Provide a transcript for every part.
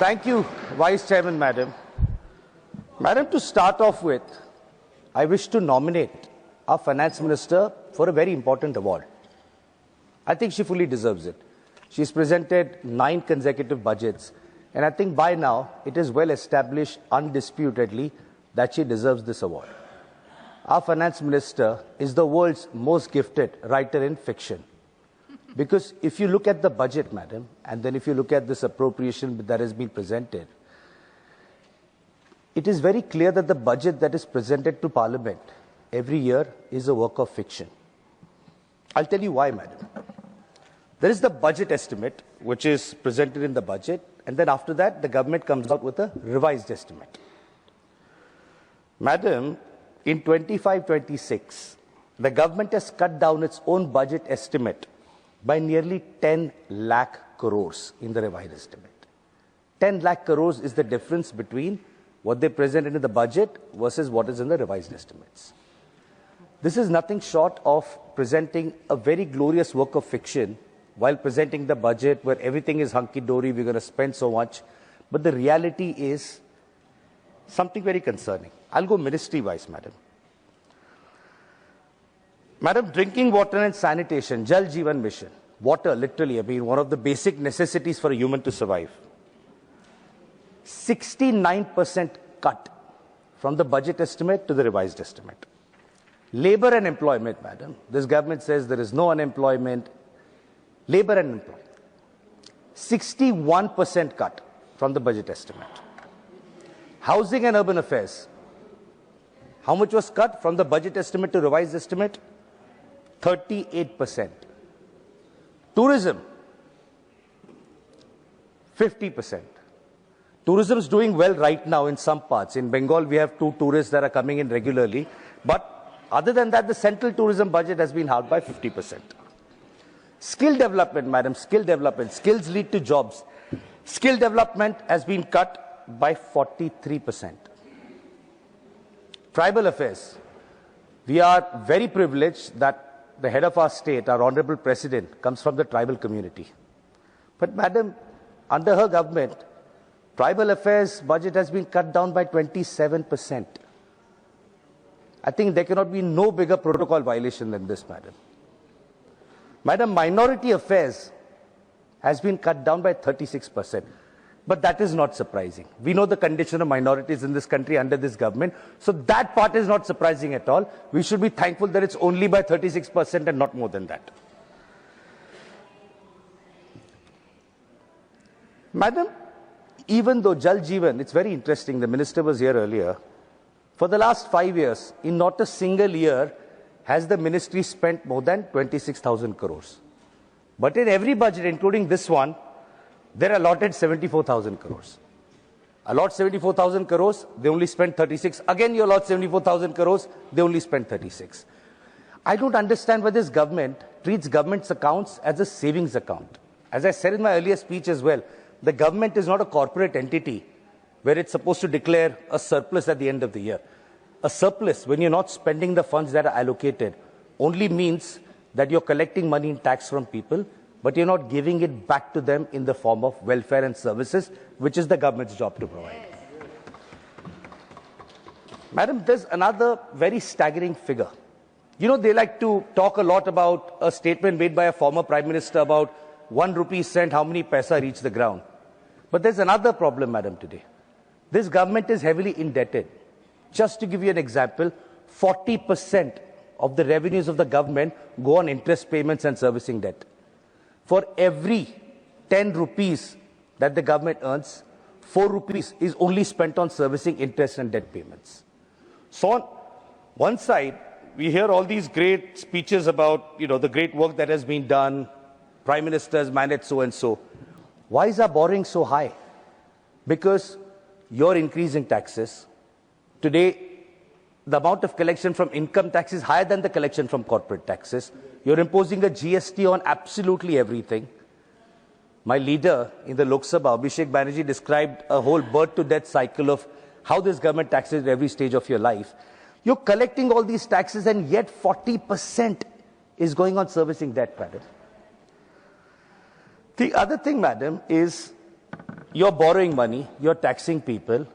Thank you, Vice Chairman, Madam. Madam, to start off with, I wish to nominate our Finance Minister for a very important award. I think she fully deserves it. She's presented 9 consecutive budgets, and I think by now it is well established undisputedly that she deserves this award. Our Finance Minister is the world's most gifted writer in fiction. Because if you look at the budget, Madam, and then if you look at this appropriation that has been presented, it is very clear that the budget that is presented to Parliament every year is a work of fiction. I'll tell you why, Madam. There is the budget estimate, which is presented in the budget, and then after that, the government comes out with a revised estimate. Madam, in 25-26, the government has cut down its own budget estimate by nearly 10 lakh crores in the revised estimate. 10 lakh crores is the difference between what they presented in the budget versus what is in the revised estimates. This is nothing short of presenting a very glorious work of fiction while presenting the budget where everything is hunky-dory, we're going to spend so much. But the reality is something very concerning. I'll go ministry-wise, Madam. Madam, drinking water and sanitation, Jal Jeevan Mission, water literally, I mean, one of the basic necessities for a human to survive. 69% cut from the budget estimate to the revised estimate. Labor and employment, Madam. This government says there is no unemployment. Labor and employment. 61% cut from the budget estimate. Housing and urban affairs. How much was cut from the budget estimate to revised estimate? 38%. Tourism, 50%. Tourism is doing well right now in some parts. In Bengal, we have 2 tourists that are coming in regularly. But other than that, the central tourism budget has been halved by 50%. Skill development, Madam, skill development. Skills lead to jobs. Skill development has been cut by 43%. Tribal affairs. We are very privileged that the head of our state, our Honorable President, comes from the tribal community. But, Madam, under her government, tribal affairs budget has been cut down by 27%. I think there cannot be no bigger protocol violation than this, Madam. Madam, minority affairs has been cut down by 36%. But that is not surprising. We know the condition of minorities in this country under this government. So that part is not surprising at all. We should be thankful that it's only by 36% and not more than that. Madam, even though Jal Jeevan, it's very interesting, the minister was here earlier, for the last 5 years, in not a single year, has the ministry spent more than 26,000 crores. But in every budget, including this one, they're allotted 74,000 crores. Allot 74,000 crores, they only spent 36. Again, you allot 74,000 crores, they only spent 36. I don't understand why this government treats government's accounts as a savings account. As I said in my earlier speech as well, the government is not a corporate entity where it's supposed to declare a surplus at the end of the year. A surplus, when you're not spending the funds that are allocated, only means that you're collecting money in tax from people, but you're not giving it back to them in the form of welfare and services, which is the government's job to provide. Madam, there's another very staggering figure. You know, they like to talk a lot about a statement made by a former Prime Minister about 1 rupee cent, how many paisa reach the ground. But there's another problem, Madam, today. This government is heavily indebted. Just to give you an example, 40% of the revenues of the government go on interest payments and servicing debt. For every 10 rupees that the government earns, 4 rupees is only spent on servicing interest and debt payments. So on one side, we hear all these great speeches about, the great work that has been done, Prime Ministers managed so and so. Why is our borrowing so high? Because you're increasing taxes. Today, the amount of collection from income tax is higher than the collection from corporate taxes. You're imposing a GST on absolutely everything. My leader in the Lok Sabha, Mamata Banerjee, described a whole birth-to-death cycle of how this government taxes at every stage of your life. You're collecting all these taxes and yet 40% is going on servicing debt, Madam. The other thing, Madam, is You're borrowing money, you're taxing people,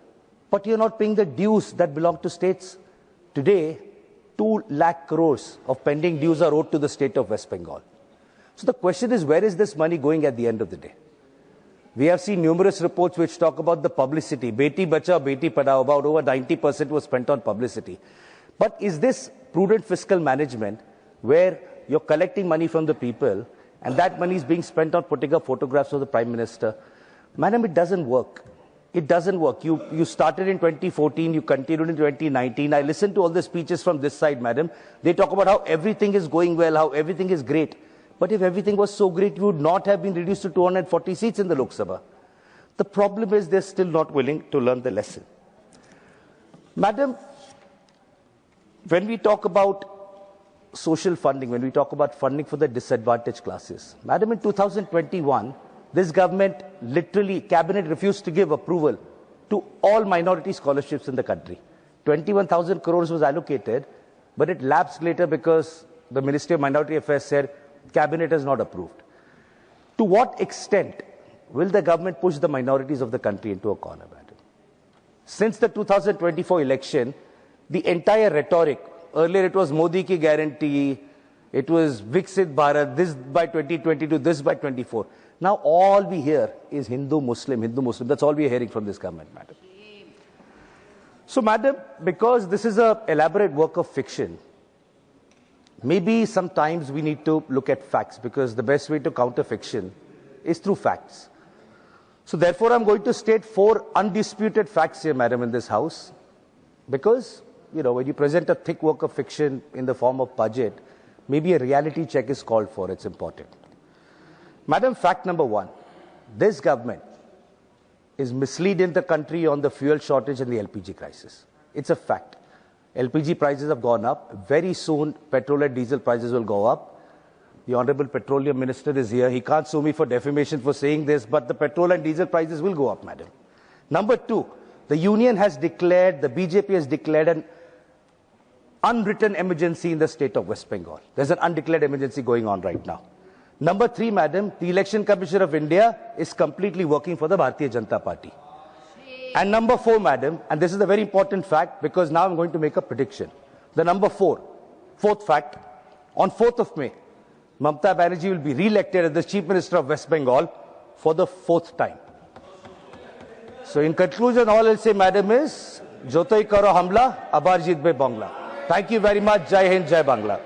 but you're not paying the dues that belong to states. Today, 2 lakh crores of pending dues are owed to the state of West Bengal. So the question is, where is this money going at the end of the day? We have seen numerous reports which talk about the publicity. Beti Bachao, Beti Padhao, about over 90% was spent on publicity. But is this prudent fiscal management where you're collecting money from the people and that money is being spent on putting up photographs of the Prime Minister? Madam, it doesn't work. It doesn't work. You started in 2014, you continued in 2019. I listened to all the speeches from this side, madam. They talk about how everything is going well, how everything is great. But if everything was so great, you would not have been reduced to 240 seats in the Lok Sabha. The problem is they're still not willing to learn the lesson. Madam, when we talk about social funding, when we talk about funding for the disadvantaged classes, madam, in 2021, this government literally, cabinet refused to give approval to all minority scholarships in the country. 21,000 crores was allocated, but it lapsed later because the Ministry of Minority Affairs said cabinet has not approved. To what extent will the government push the minorities of the country into a corner, madam? Since the 2024 election, the entire rhetoric, earlier it was Modi ki guarantee, it was Viksit Bharat, this by 2022, this by 24. Now all we hear is Hindu, Muslim, Hindu, Muslim. That's all we are hearing from this government, madam. So, madam, because this is an elaborate work of fiction, maybe sometimes we need to look at facts, because the best way to counter fiction is through facts. So therefore, I'm going to state 4 undisputed facts here, madam, in this house, because, you know, when you present a thick work of fiction in the form of budget, maybe a reality check is called for. It's important. Madam, fact number 1, this government is misleading the country on the fuel shortage and the LPG crisis. It's a fact. LPG prices have gone up. Very soon, petrol and diesel prices will go up. The Honorable Petroleum Minister is here. He can't sue me for defamation for saying this, but the petrol and diesel prices will go up, madam. Number 2, the union has declared, the BJP has declared an unwritten emergency in the state of West Bengal. There's an undeclared emergency going on right now. Number 3, madam, the Election Commission of India is completely working for the Bharatiya Janata Party. And number 4, madam, and this is a very important fact because now I'm going to make a prediction. The number 4, 4th fact, on 4th of May, Mamata Banerjee will be re-elected as the Chief Minister of West Bengal for the 4th time. So in conclusion, all I'll say, madam, is Jotoi Karo Hamla, Abar Jeet Be Bangla. Thank you very much. Jai Hind, Jai Bangla.